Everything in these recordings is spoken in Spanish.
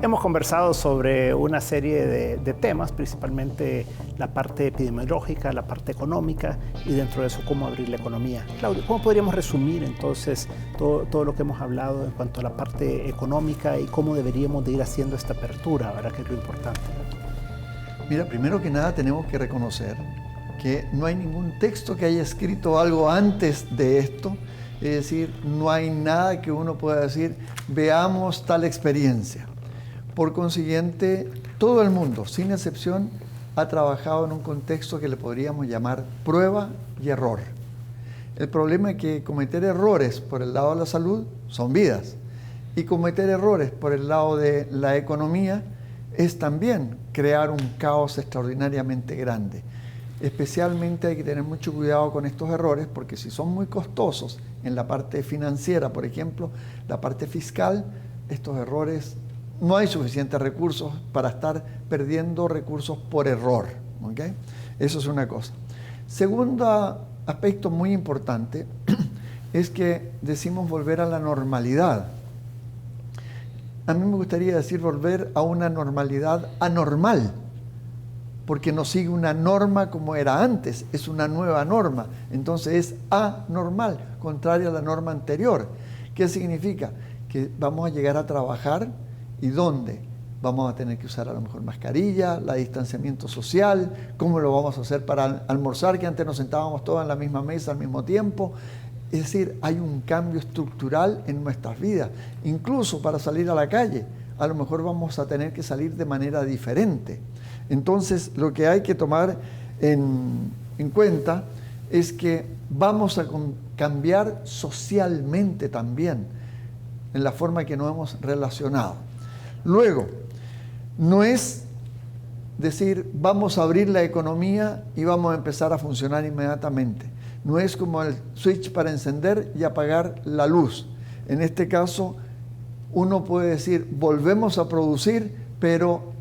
Hemos conversado sobre una serie de temas, principalmente la parte epidemiológica, la parte económica y dentro de eso cómo abrir la economía. Claudio, ¿cómo podríamos resumir entonces todo lo que hemos hablado en cuanto a la parte económica y cómo deberíamos de ir haciendo esta apertura, ahora que es lo importante? Mira, primero que nada tenemos que reconocer que no hay ningún texto que haya escrito algo antes de esto, es decir, no hay nada que uno pueda decir, veamos tal experiencia. Por consiguiente, todo el mundo, sin excepción, ha trabajado en un contexto que le podríamos llamar prueba y error. El problema es que cometer errores por el lado de la salud son vidas, y cometer errores por el lado de la economía es también crear un caos extraordinariamente grande. Especialmente hay que tener mucho cuidado con estos errores, porque si son muy costosos en la parte financiera, por ejemplo, la parte fiscal, estos errores no hay suficientes recursos para estar perdiendo recursos por error, ¿okay? Eso es una cosa. Segundo aspecto muy importante es que decimos volver a la normalidad. A mí me gustaría decir volver a una normalidad anormal, porque no sigue una norma como era antes, es una nueva norma, entonces es anormal, contraria a la norma anterior. ¿Qué significa? Que vamos a llegar a trabajar. ¿Y dónde? Vamos a tener que usar a lo mejor mascarilla, el distanciamiento social, cómo lo vamos a hacer para almorzar, que antes nos sentábamos todos en la misma mesa al mismo tiempo. Es decir, hay un cambio estructural en nuestras vidas. Incluso para salir a la calle, a lo mejor vamos a tener que salir de manera diferente. Entonces, lo que hay que tomar en cuenta es que vamos a cambiar socialmente también, en la forma que nos hemos relacionado. Luego, no es decir, vamos a abrir la economía y vamos a empezar a funcionar inmediatamente. No es como el switch para encender y apagar la luz. En este caso, uno puede decir, volvemos a producir, pero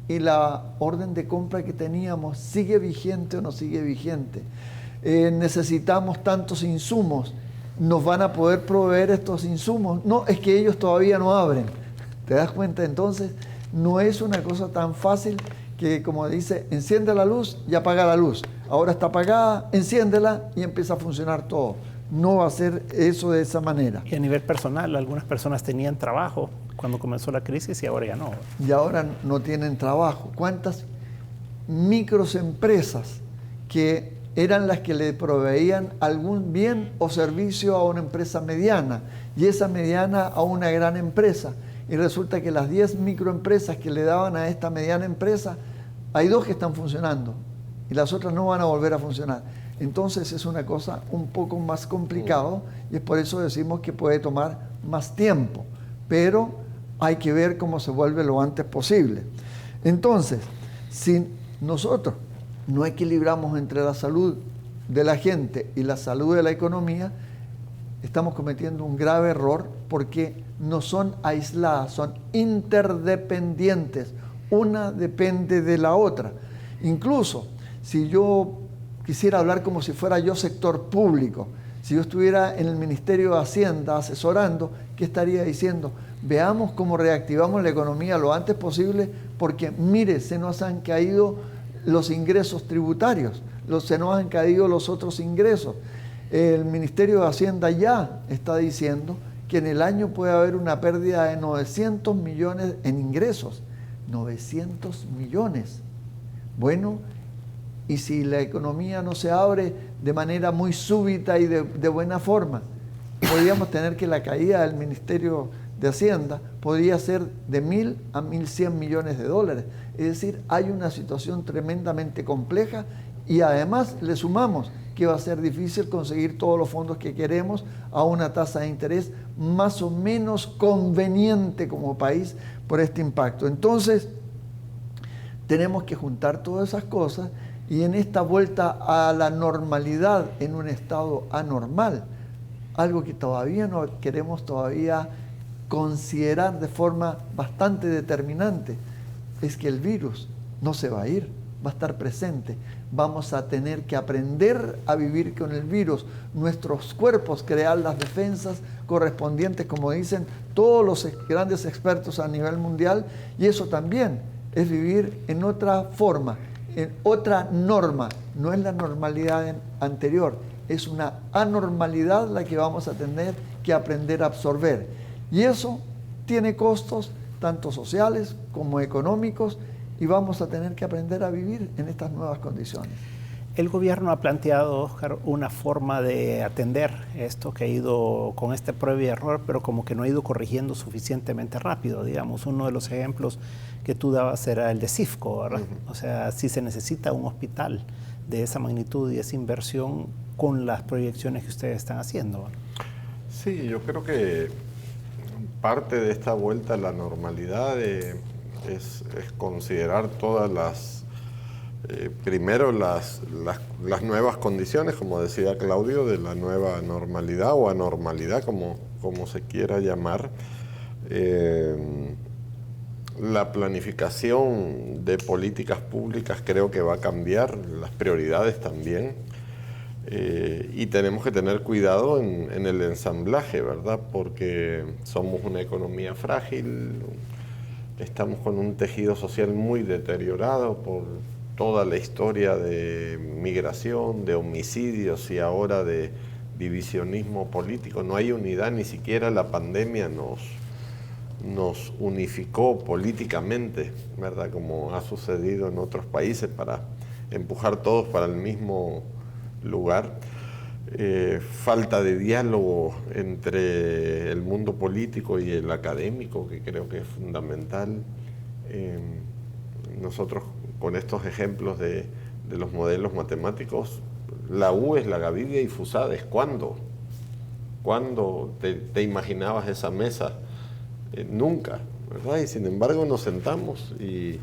¿y la orden de compra que teníamos sigue vigente o no sigue vigente? Necesitamos tantos insumos. ¿Nos van a poder proveer estos insumos? No, es que ellos todavía no abren. ¿Te das cuenta? Entonces, no es una cosa tan fácil que, como dice, enciende la luz y apaga la luz. Ahora está apagada, enciéndela y empieza a funcionar todo. No va a ser eso de esa manera. Y a nivel personal, algunas personas tenían trabajo cuando comenzó la crisis y ahora ya no. Y ahora no tienen trabajo. ¿Cuántas microempresas que eran las que le proveían algún bien o servicio a una empresa mediana y esa mediana a una gran empresa? Y resulta que las 10 microempresas que le daban a esta mediana empresa, hay 2 que están funcionando y las otras no van a volver a funcionar. Entonces es una cosa un poco más complicado y es por eso decimos que puede tomar más tiempo, pero hay que ver cómo se vuelve lo antes posible. Entonces, si nosotros no equilibramos entre la salud de la gente y la salud de la economía, estamos cometiendo un grave error porque no son aisladas, son interdependientes. Una depende de la otra. Incluso si yo quisiera hablar como si fuera yo sector público, si yo estuviera en el Ministerio de Hacienda asesorando, ¿qué estaría diciendo? Veamos cómo reactivamos la economía lo antes posible porque, mire, se nos han caído los ingresos tributarios, se nos han caído los otros ingresos. El Ministerio de Hacienda ya está diciendo que en el año puede haber una pérdida de 900 millones en ingresos. 900 millones. Bueno, y si la economía no se abre de manera muy súbita y de buena forma, podríamos tener que la caída del Ministerio de Hacienda podría ser de 1.000 a 1.100 millones de dólares. Es decir, hay una situación tremendamente compleja y además le sumamos que va a ser difícil conseguir todos los fondos que queremos a una tasa de interés más o menos conveniente como país por este impacto. Entonces, tenemos que juntar todas esas cosas y en esta vuelta a la normalidad en un estado anormal, algo que todavía no queremos considerar de forma bastante determinante, es que el virus no se va a ir. va a estar presente. Vamos a tener que aprender a vivir con el virus, nuestros cuerpos crear las defensas correspondientes, como dicen todos los grandes expertos a nivel mundial, y eso también es vivir en otra forma, en otra norma. No es la normalidad anterior, es una anormalidad la que vamos a tener que aprender a absorber. Y eso tiene costos tanto sociales como económicos, y vamos a tener que aprender a vivir en estas nuevas condiciones. El gobierno ha planteado, Oscar, una forma de atender esto que ha ido con este prueba y error, pero como que no ha ido corrigiendo suficientemente rápido. Digamos, uno de los ejemplos que tú dabas era el de CIFCO, ¿verdad? O sea, si se necesita un hospital de esa magnitud y esa inversión con las proyecciones que ustedes están haciendo, ¿verdad? Sí, yo creo que parte de esta vuelta a la normalidad es considerar todas las, primero las nuevas condiciones, como decía Claudio, de la nueva normalidad o anormalidad, como se quiera llamar. La planificación de políticas públicas creo que va a cambiar, las prioridades también. Y tenemos que tener cuidado en el ensamblaje, ¿verdad? Porque somos una economía frágil, estamos con un tejido social muy deteriorado por toda la historia de migración, de homicidios y ahora de divisionismo político. No hay unidad, ni siquiera la pandemia nos unificó políticamente, ¿verdad? Como ha sucedido en otros países, para empujar todos para el mismo lugar. Falta de diálogo entre el mundo político y el académico, que creo que es fundamental. Nosotros, con estos ejemplos de los modelos matemáticos, la UES, la Gavidia y FUSADES, ¿cuándo te imaginabas esa mesa? Nunca, ¿verdad? Y sin embargo nos sentamos y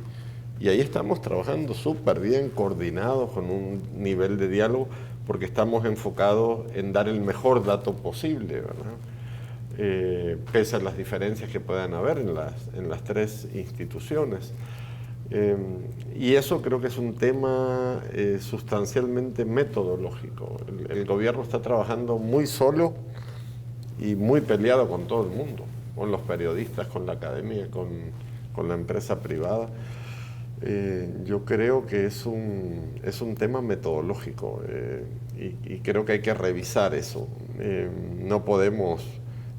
ahí estamos trabajando súper bien, coordinados, con un nivel de diálogo, porque estamos enfocados en dar el mejor dato posible, ¿verdad? Pese a las diferencias que puedan haber en las tres instituciones. Y eso creo que es un tema sustancialmente metodológico. El gobierno está trabajando muy solo y muy peleado con todo el mundo, con los periodistas, con la academia, con la empresa privada. Yo creo que es un tema metodológico y creo que hay que revisar eso. No podemos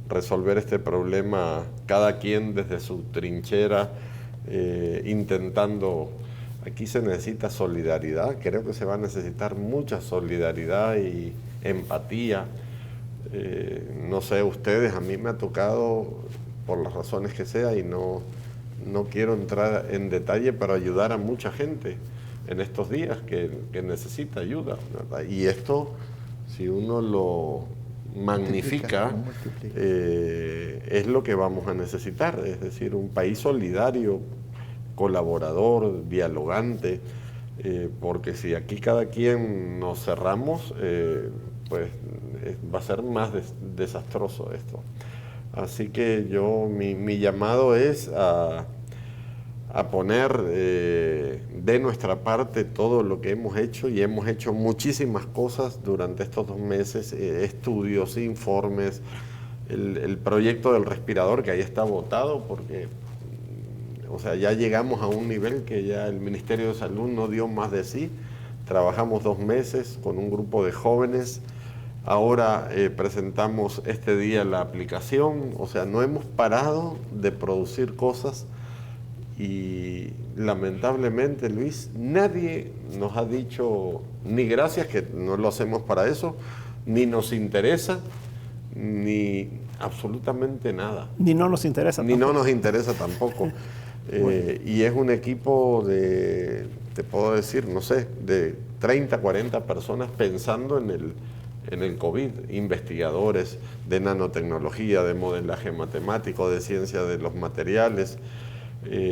resolver este problema cada quien desde su trinchera, intentando. Aquí se necesita solidaridad, creo que se va a necesitar mucha solidaridad y empatía. No sé, ustedes, a mí me ha tocado, por las razones que sea, y no quiero entrar en detalle, pero ayudar a mucha gente en estos días que necesita ayuda, ¿verdad? Y esto, si uno lo magnifica, es lo que vamos a necesitar, es decir, un país solidario, colaborador, dialogante, porque si aquí cada quien nos cerramos, pues va a ser más desastroso esto. Así que mi llamado es a poner de nuestra parte todo lo que hemos hecho, y hemos hecho muchísimas cosas durante estos 2 meses, estudios, informes, el proyecto del respirador que ahí está votado porque, o sea, ya llegamos a un nivel que ya el Ministerio de Salud no dio más de sí. Trabajamos 2 meses con un grupo de jóvenes. Ahora presentamos este día la aplicación, o sea, no hemos parado de producir cosas y lamentablemente, Luis, nadie nos ha dicho ni gracias, que no lo hacemos para eso, ni nos interesa, ni absolutamente nada. Ni no nos interesa tampoco. Ni no nos interesa tampoco. Y es un equipo de, te puedo decir, no sé, de 30, 40 personas pensando en el COVID, investigadores de nanotecnología, de modelaje matemático, de ciencia de los materiales,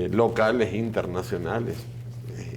locales, internacionales.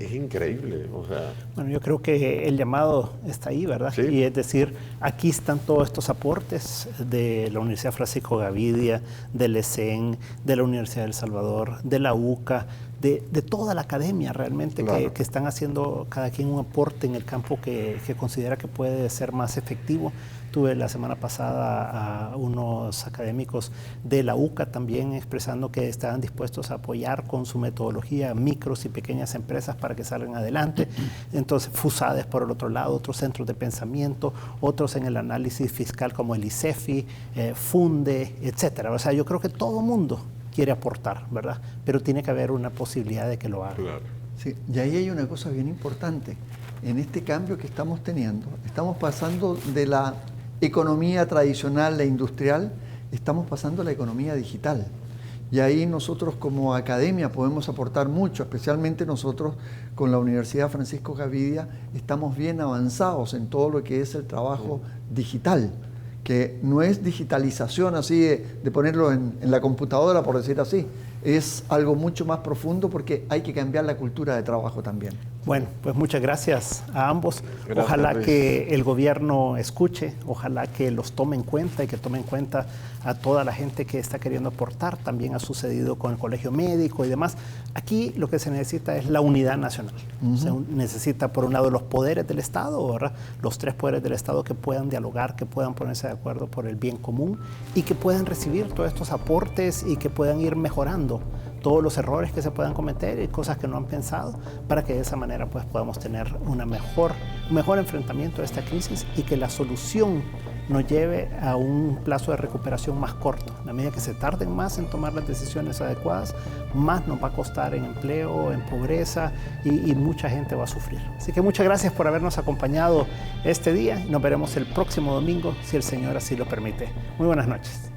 es increíble. O sea, bueno, yo creo que el llamado está ahí, ¿verdad? Sí. Y es decir, aquí están todos estos aportes de la Universidad Francisco Gavidia, del ESEN, de la Universidad del Salvador, de la UCA, de toda la academia realmente, claro, que están haciendo cada quien un aporte en el campo que considera que puede ser más efectivo. Tuve la semana pasada a unos académicos de la UCA también expresando que estaban dispuestos a apoyar con su metodología micros y pequeñas empresas para que salgan adelante. Entonces, FUSADES por el otro lado, otros centros de pensamiento, otros en el análisis fiscal como el ICEFI, FUNDE, etcétera. O sea, yo creo que todo mundo quiere aportar, ¿verdad? Pero tiene que haber una posibilidad de que lo haga. claro. Sí, y ahí hay una cosa bien importante. En este cambio que estamos teniendo, estamos pasando de la economía tradicional e industrial, estamos pasando a la economía digital. Y ahí nosotros como academia podemos aportar mucho, especialmente nosotros con la Universidad Francisco Gavidia estamos bien avanzados en todo lo que es el trabajo digital, que no es digitalización así de ponerlo en la computadora, por decir así, es algo mucho más profundo porque hay que cambiar la cultura de trabajo también. Bueno, pues muchas gracias a ambos. Gracias, ojalá Luis. que el gobierno escuche, ojalá que los tome en cuenta y que tome en cuenta a toda la gente que está queriendo aportar. También ha sucedido con el colegio médico y demás. Aquí lo que se necesita es la unidad nacional. Se necesita, por un lado, los poderes del Estado, ¿verdad? Los 3 poderes del Estado que puedan dialogar, que puedan ponerse de acuerdo por el bien común y que puedan recibir todos estos aportes y que puedan ir mejorando todos los errores que se puedan cometer y cosas que no han pensado, para que de esa manera pues podamos tener un mejor enfrentamiento a esta crisis y que la solución nos lleve a un plazo de recuperación más corto. A medida que se tarden más en tomar las decisiones adecuadas, más nos va a costar en empleo, en pobreza y mucha gente va a sufrir. Así que muchas gracias por habernos acompañado este día. Nos veremos el próximo domingo, si el Señor así lo permite. Muy buenas noches.